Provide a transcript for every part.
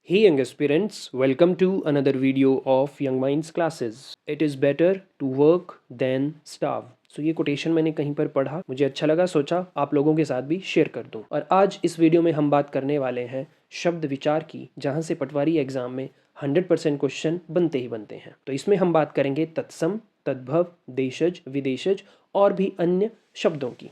Hey young aspirants, welcome to another video of Young Minds classes. It is better to work than starve. So ये quotation मैंने कहीं पर पढ़ा, मुझे अच्छा लगा, सोचा आप लोगों के साथ भी शेयर कर दूं। और आज इस वीडियो में हम बात करने वाले हैं शब्द विचार की, जहां से पटवारी एग्जाम में 100% क्वेश्चन बनते ही बनते हैं। तो इसमें हम बात करेंगे तत्सम, तद्भव, देशज, विदेशज और भी अन्य शब्दों की।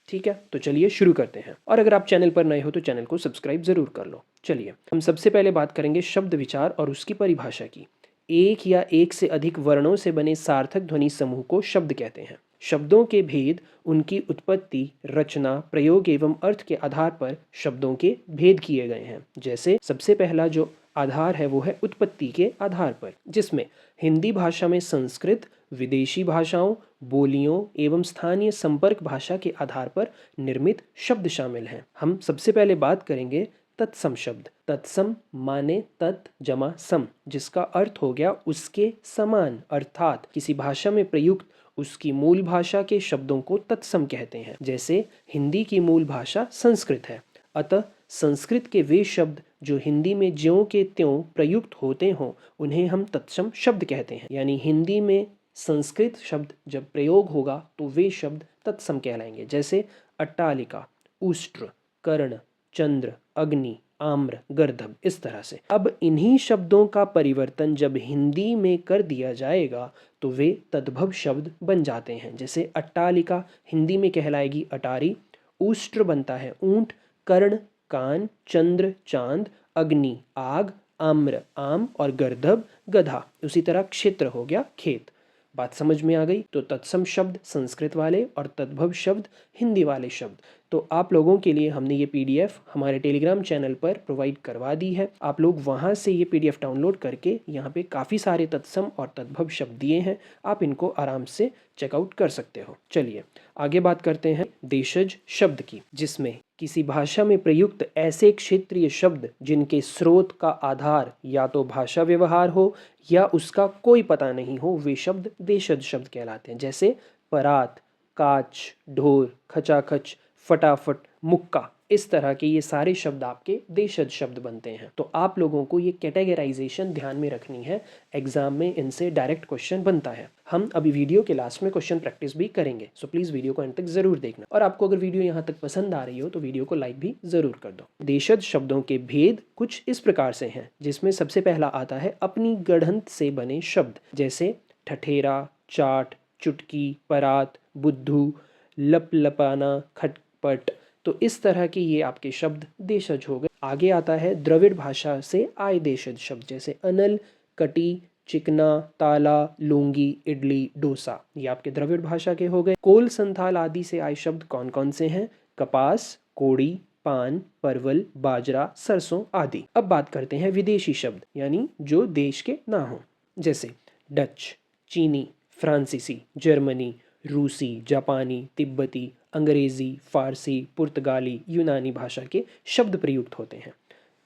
ठीक है, तो चलिए शुरू करते हैं। और अगर आप चैनल पर नए हो तो चैनल को सब्सक्राइब जरूर कर लो। चलिए, हम सबसे पहले बात करेंगे शब्द विचार और उसकी परिभाषा की। एक या एक से अधिक वर्णों से बने सार्थक ध्वनि समूह को शब्द कहते हैं। शब्दों के भेद, उनकी उत्पत्ति, रचना, प्रयोग एवं अर्थ के आधार पर शब्दों के भेद किए गए हैं। जैसे सबसे पहला जो आधार है वो है उत्पत्ति के आधार पर, जिसमें हिंदी भाषा में संस्कृत, विदेशी भाषाओं, बोलियों एवं स्थानीय संपर्क भाषा के आधार पर निर्मित शब्द शामिल हैं। हम सबसे पहले बात करेंगे तत्सम शब्द। तत्सम माने तत् जमा सम, जिसका अर्थ हो गया उसके समान, अर्थात किसी भाषा में प्रयुक्त उसकी मूल भाषा के शब्दों को तत्सम कहते हैं। जैसे हिंदी की मूल भाषा संस्कृत है, अतः संस्कृत के वे शब्द जो हिंदी में ज्यों के त्यों प्रयुक्त होते हों उन्हें हम तत्सम शब्द कहते हैं। यानी हिंदी में संस्कृत शब्द जब प्रयोग होगा तो वे शब्द तत्सम कहलाएंगे। जैसे अट्टालिका, उष्ट्र, कर्ण, चंद्र, अग्नि, आम्र, गर्दभ, इस तरह से। अब इन्हीं शब्दों का परिवर्तन जब हिंदी में कर दिया जाएगा तो वे तद्भव शब्द बन जाते हैं। जैसे अट्टालिका हिंदी में कहलाएगी अटारी, उष्ट्र बनता है ऊंट, कर्ण कान, चंद्र चांद, अग्नि आग, आम्र आम और गर्दभ गधा। उसी तरह क्षेत्र हो गया खेत। बात समझ में आ गई? तो तत्सम शब्द संस्कृत वाले और तद्भव शब्द हिंदी वाले शब्द। तो आप लोगों के लिए हमने ये पीडीएफ हमारे टेलीग्राम चैनल पर प्रोवाइड करवा दी है। आप लोग वहाँ से ये पीडीएफ डाउनलोड करके यहाँ पे काफ़ी सारे तत्सम और तद्भव शब्द दिए हैं, आप इनको आराम से चेकआउट कर सकते हो। चलिए आगे बात करते हैं देशज शब्द की, जिसमें किसी भाषा में प्रयुक्त ऐसे क्षेत्रीय शब्द जिनके स्रोत का आधार या तो भाषा व्यवहार हो या उसका कोई पता नहीं हो, वे शब्द देशज शब्द कहलाते हैं। जैसे परात, काच, ढोर, खचाखच, फटाफट, मुक्का, इस तरह के ये सारे शब्द आपके देशज शब्द बनते हैं। तो आप लोगों को ये कैटेगराइजेशन ध्यान में रखनी है, एग्जाम में इनसे डायरेक्ट क्वेश्चन बनता है। हम अभी वीडियो के लास्ट में क्वेश्चन प्रैक्टिस भी करेंगे, सो प्लीज़ वीडियो को अंत तक ज़रूर देखना। और आपको अगर वीडियो यहाँ तक पसंद आ रही हो तो वीडियो को लाइक भी ज़रूर कर दो। देशज शब्दों के भेद कुछ इस प्रकार से हैं, जिसमें सबसे पहला आता है अपनी गढ़ंत से बने शब्द। जैसे ठठेरा, चाट, चुटकी, परात, बुद्धू, लपलपाना, खटपट। तो इस तरह के ये आपके शब्द देशज हो गए। आगे आता है द्रविड़ भाषा से आए देशज शब्द। जैसे अनल, कटी, चिकना, ताला, लूंगी, इडली, डोसा, ये आपके द्रविड़ भाषा के हो गए। कोल संथाल आदि से आए शब्द कौन कौन से हैं? कपास, कोड़ी, पान, परवल, बाजरा, सरसों आदि। अब बात करते हैं विदेशी शब्द, यानी जो देश के ना हो। जैसे डच, चीनी, फ्रांसीसी, जर्मनी, रूसी, जापानी, तिब्बती, अंग्रेज़ी, फारसी, पुर्तगाली, यूनानी भाषा के शब्द प्रयुक्त होते हैं।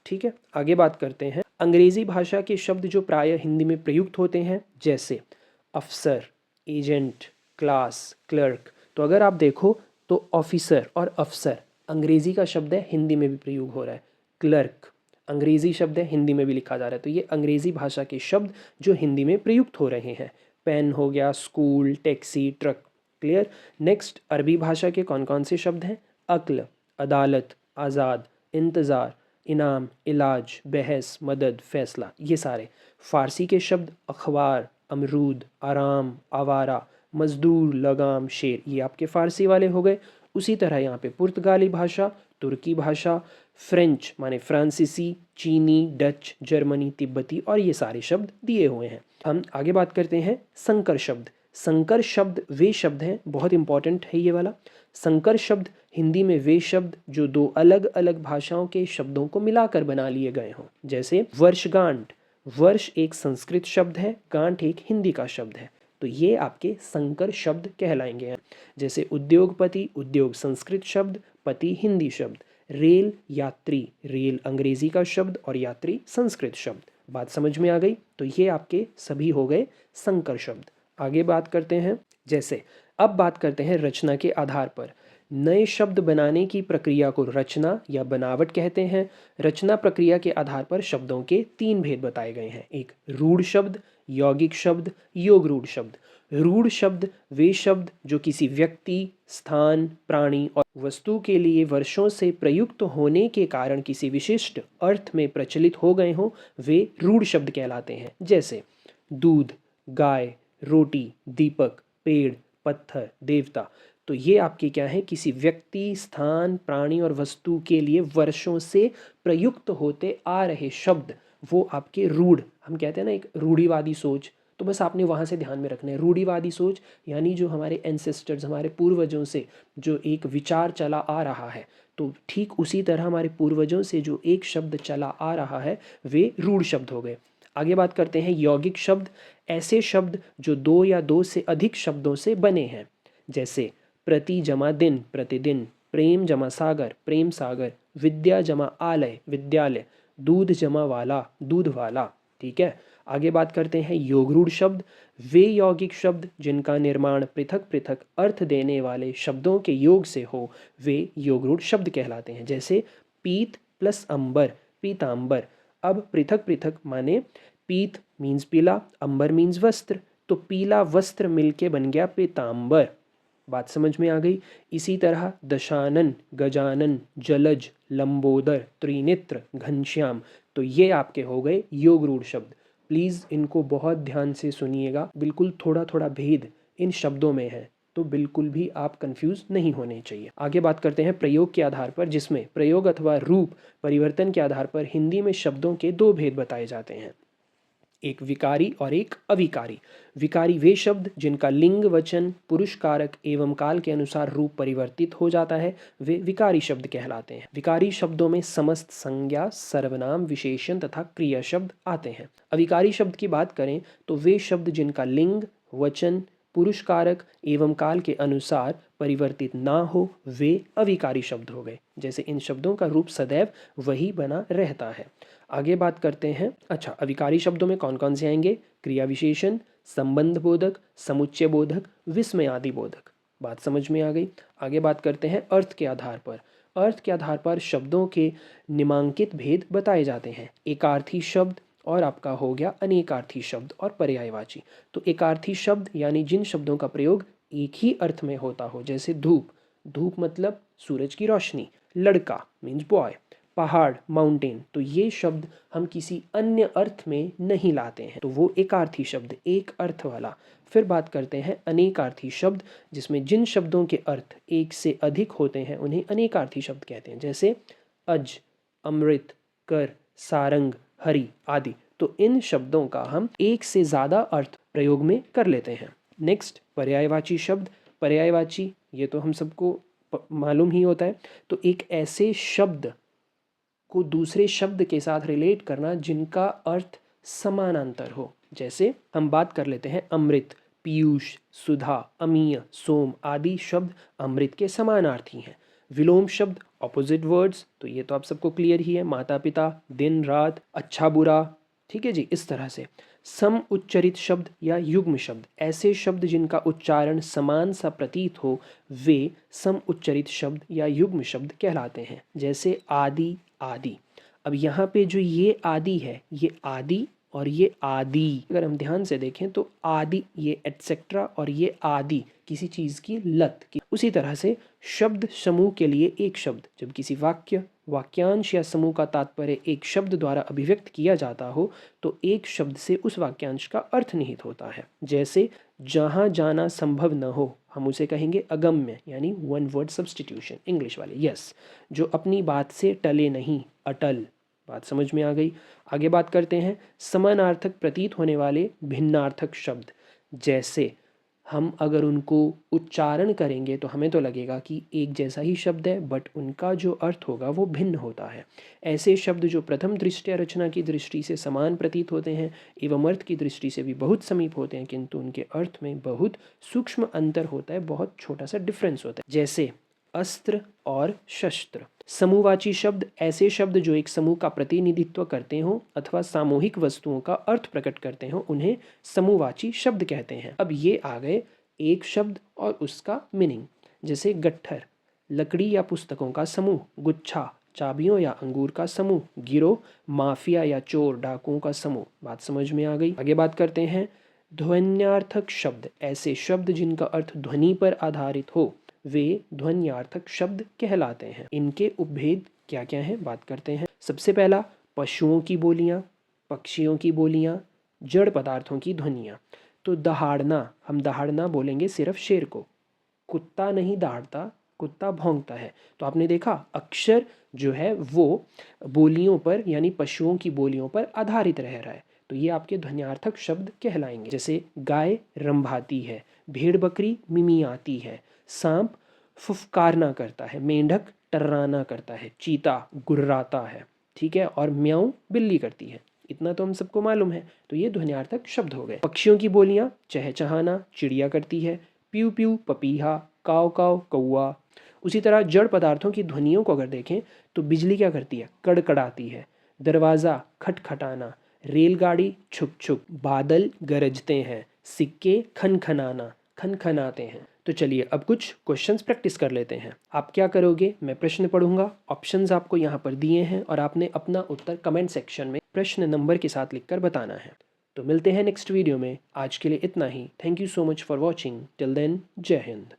ठीक है, आगे बात करते हैं अंग्रेज़ी भाषा के शब्द जो प्रायः हिंदी में प्रयुक्त होते हैं। जैसे अफसर, एजेंट, क्लास, क्लर्क। तो अगर आप देखो तो ऑफिसर और अफसर अंग्रेज़ी का शब्द है, हिंदी में भी प्रयोग हो रहा है। क्लर्क अंग्रेज़ी शब्द है, हिंदी में भी लिखा जा रहा है। तो ये अंग्रेज़ी भाषा के शब्द जो हिंदी में प्रयुक्त हो रहे हैं। पेन हो गया, school, taxi, truck. Clear. Next अरबी भाषा के कौन कौन से शब्द हैं? अक्ल, अदालत, आज़ाद, इंतज़ार, इनाम, इलाज, बहस, मदद, फैसला, ये सारे। फ़ारसी के शब्द अखबार, अमरूद, आराम, आवारा, मजदूर, लगाम, शेर, ये आपके फ़ारसी वाले हो गए। उसी तरह यहाँ पे पुर्तगाली भाषा, तुर्की भाषा, फ्रेंच माने फ्रांसीसी, चीनी, डच, जर्मनी, तिब्बती और ये सारे शब्द दिए हुए हैं। हम आगे बात करते हैं संकर शब्द। संकर शब्द वे शब्द हैं, बहुत इंपॉर्टेंट है ये वाला। संकर शब्द हिंदी में वे शब्द जो दो अलग अलग भाषाओं के शब्दों को मिलाकर बना लिए गए हों। जैसे वर्षगांठ, वर्ष एक संस्कृत शब्द है, गांठ एक हिंदी का शब्द है। तो ये आपके संकर शब्द कहलाएंगे। जैसे उद्योगपति, उद्योग संस्कृत शब्द, पति हिंदी शब्द। रेल, यात्री, रेल अंग्रेजी का शब्द और यात्री संस्कृत शब्द। बात समझ में आ गई? तो ये आपके सभी हो गए संकर शब्द। आगे बात करते हैं, जैसे अब बात करते हैं रचना के आधार पर। नए शब्द बनाने की प्रक्रिया को रचना या बनावट कहते हैं। रचना प्रक्रिया के आधार पर शब्दों के 3 भेद बताए गए हैं। एक रूढ़ शब्द, यौगिक शब्द, योग रूढ़ शब्द। रूढ़ शब्द वे शब्द जो किसी व्यक्ति, स्थान, प्राणी और वस्तु के लिए वर्षों से प्रयुक्त होने के कारण किसी विशिष्ट अर्थ में प्रचलित हो गए हों, वे रूढ़ शब्द कहलाते हैं। जैसे दूध, गाय, रोटी, दीपक, पेड़, पत्थर, देवता। तो ये आपके क्या है, किसी व्यक्ति, स्थान, प्राणी और वस्तु के लिए वर्षों से प्रयुक्त होते आ रहे शब्द, वो आपके रूढ़, हम कहते हैं ना एक रूढ़िवादी सोच, तो बस आपने वहाँ से ध्यान में रखना है। रूढ़िवादी सोच यानी जो हमारे एंसेस्टर्स, हमारे पूर्वजों से जो एक विचार चला आ रहा है, तो ठीक उसी तरह हमारे पूर्वजों से जो एक शब्द चला आ रहा है, वे रूढ़ शब्द हो गए। आगे बात करते हैं यौगिक शब्द। ऐसे शब्द जो 2 या 2 से अधिक शब्दों से बने हैं। जैसे प्रति जमा दिन, प्रतिदिन, प्रेम जमा सागर, प्रेम सागर, विद्या जमा आलय, विद्यालय, दूध जमा वाला, दूध वाला। ठीक है, आगे बात करते हैं योगरूढ़ शब्द। वे यौगिक शब्द जिनका निर्माण पृथक पृथक अर्थ देने वाले शब्दों के योग से हो, वे योगरूढ़ शब्द कहलाते हैं। जैसे पीत प्लस अंबर, पीतांबर। अब पृथक पृथक माने पीत मीन्स पीला, अंबर मीन्स वस्त्र, तो पीला वस्त्र मिलके बन गया पीतांबर। बात समझ में आ गई। इसी तरह दशानन, गजानन, जलज, लंबोदर, त्रिनेत्र, घनश्याम। तो ये आपके हो गए योगरूढ़ शब्द। प्लीज़ इनको बहुत ध्यान से सुनिएगा, बिल्कुल थोड़ा थोड़ा भेद इन शब्दों में है, तो बिल्कुल भी आप कंफ्यूज नहीं होने चाहिए। आगे बात करते हैं प्रयोग के आधार पर, जिसमें प्रयोग अथवा रूप परिवर्तन के आधार पर हिंदी में शब्दों के 2 भेद बताए जाते हैं, एक विकारी और एक अविकारी। विकारी वे शब्द जिनका लिंग, वचन, पुरुष कारक एवं काल के अनुसार रूप परिवर्तित हो जाता है, वे विकारी शब्द कहलाते हैं। विकारी शब्दों में समस्त संज्ञा, सर्वनाम, विशेषण तथा क्रिया शब्द आते हैं। अविकारी शब्द की बात करें तो वे शब्द जिनका लिंग, वचन, पुरुष कारक एवं काल के अनुसार परिवर्तित ना हो, वे अविकारी शब्द हो गए। जैसे इन शब्दों का रूप सदैव वही बना रहता है। आगे बात करते हैं, अच्छा अविकारी शब्दों में कौन कौन से आएंगे, क्रिया विशेषण, संबंध बोधक, समुच्चय बोधक, विस्मय आदि बोधक। बात समझ में आ गई। आगे बात करते हैं अर्थ के आधार पर। अर्थ के आधार पर शब्दों के निम्नांकित भेद बताए जाते हैं। एकार्थी शब्द और आपका हो गया अनेकार्थी शब्द और पर्यायवाची। तो एकार्थी शब्द यानी जिन शब्दों का प्रयोग एक ही अर्थ में होता हो, जैसे धूप, धूप मतलब सूरज की रोशनी, लड़का मीन्स बॉय, पहाड़ माउंटेन, तो ये शब्द हम किसी अन्य अर्थ में नहीं लाते हैं, तो वो एकार्थी शब्द, एक अर्थ वाला। फिर बात करते हैं अनेकार्थी शब्द, जिसमें जिन शब्दों के अर्थ एक से अधिक होते हैं उन्हें अनेकार्थी शब्द कहते हैं। जैसे अज, अमृत, कर, सारंग, हरि आदि। तो इन शब्दों का हम एक से ज़्यादा अर्थ प्रयोग में कर लेते हैं। नेक्स्ट पर्यायवाची शब्द। पर्यायवाची ये तो हम सबको मालूम ही होता है। तो एक ऐसे शब्द को दूसरे शब्द के साथ रिलेट करना जिनका अर्थ समानांतर हो। जैसे हम बात कर लेते हैं अमृत, पीयूष, सुधा, अमीय, सोम आदि शब्द अमृत के समानार्थी हैं। विलोम शब्द ऑपोजिट वर्ड्स, तो ये तो आप सबको क्लियर ही है, माता पिता, दिन रात, अच्छा बुरा, ठीक है जी, इस तरह से। सम उच्चरित शब्द या युग्म शब्द, ऐसे शब्द जिनका उच्चारण समान सा प्रतीत हो, वे सम उच्चरित शब्द या युग्म शब्द कहलाते हैं। जैसे आदि, आदि। अब यहाँ पे जो ये आदि है, ये आदि और ये आदि, अगर हम ध्यान से देखें तो आदि ये एटसेट्रा और ये आदि किसी चीज़ की लत की। उसी तरह से शब्द समूह के लिए एक शब्द, जब किसी वाक्य, वाक्यांश या समूह का तात्पर्य एक शब्द द्वारा अभिव्यक्त किया जाता हो, तो एक शब्द से उस वाक्यांश का अर्थ निहित होता है। जैसे जहाँ जाना संभव न हो, हम उसे कहेंगे अगम्य, यानी वन वर्ड सब्सटीट्यूशन इंग्लिश वाले। यस, जो अपनी बात से टले नहीं, अटल। बात समझ में आ गई। आगे बात करते हैं समानार्थक प्रतीत होने वाले भिन्नार्थक शब्द। जैसे हम अगर उनको उच्चारण करेंगे तो हमें तो लगेगा कि एक जैसा ही शब्द है, बट उनका जो अर्थ होगा वो भिन्न होता है। ऐसे शब्द जो प्रथम दृष्टया रचना की दृष्टि से समान प्रतीत होते हैं एवं अर्थ की दृष्टि से भी बहुत समीप होते हैं, किंतु उनके अर्थ में बहुत सूक्ष्म अंतर होता है, बहुत छोटा सा डिफरेंस होता है। जैसे अस्त्र और शस्त्र। समूहवाची शब्द, ऐसे शब्द जो एक समूह का प्रतिनिधित्व करते हों अथवा सामूहिक वस्तुओं का अर्थ प्रकट करते हों, उन्हें समूहवाची शब्द कहते हैं। अब ये आ गए एक शब्द और उसका मीनिंग। जैसे गट्ठर, लकड़ी या पुस्तकों का समूह, गुच्छा, चाबियों या अंगूर का समूह, गिरोह, माफिया या चोर डाकुओं का समूह। बात समझ में आ गई। आगे बात करते हैं ध्वन्यार्थक शब्द, ऐसे शब्द जिनका अर्थ ध्वनि पर आधारित हो वे ध्वन्यार्थक शब्द कहलाते हैं। इनके उपभेद क्या क्या हैं बात करते हैं। सबसे पहला पशुओं की बोलियां, पक्षियों की बोलियां, जड़ पदार्थों की ध्वनियां। तो दहाड़ना, हम दहाड़ना बोलेंगे सिर्फ शेर को। कुत्ता नहीं दहाड़ता, कुत्ता भौंकता है। तो आपने देखा अक्षर जो है वो बोलियों पर यानी पशुओं की बोलियों पर आधारित रह रहा है। तो ये आपके ध्वन्यार्थक शब्द कहलाएंगे। जैसे गाय रंभाती है, भेड़ बकरी मिमियाती है, सांप फुफकारना करता है, मेंढक टर्राना करता है, चीता गुर्राता है, ठीक है, और म्याऊं बिल्ली करती है। इतना तो हम सबको मालूम है। तो ये ध्वन्यार्थक शब्द हो गए। पक्षियों की बोलियां, चहचहाना चिड़िया करती है, प्यू प्यू पपीहा, काव काव कौआ। उसी तरह जड़ पदार्थों की ध्वनियों को अगर देखें तो बिजली क्या करती है, कड़कड़ाती है, दरवाज़ा खटखटाना, रेलगाड़ी छुक छुक, बादल गरजते हैं, सिक्के खनखनाना, खनखनाते हैं। तो चलिए अब कुछ क्वेश्चंस प्रैक्टिस कर लेते हैं। आप क्या करोगे, मैं प्रश्न पढ़ूंगा, ऑप्शंस आपको यहाँ पर दिए हैं और आपने अपना उत्तर कमेंट सेक्शन में प्रश्न नंबर के साथ लिखकर बताना है। तो मिलते हैं नेक्स्ट वीडियो में। आज के लिए इतना ही। Thank you so much for watching. Till then, Jai Hind.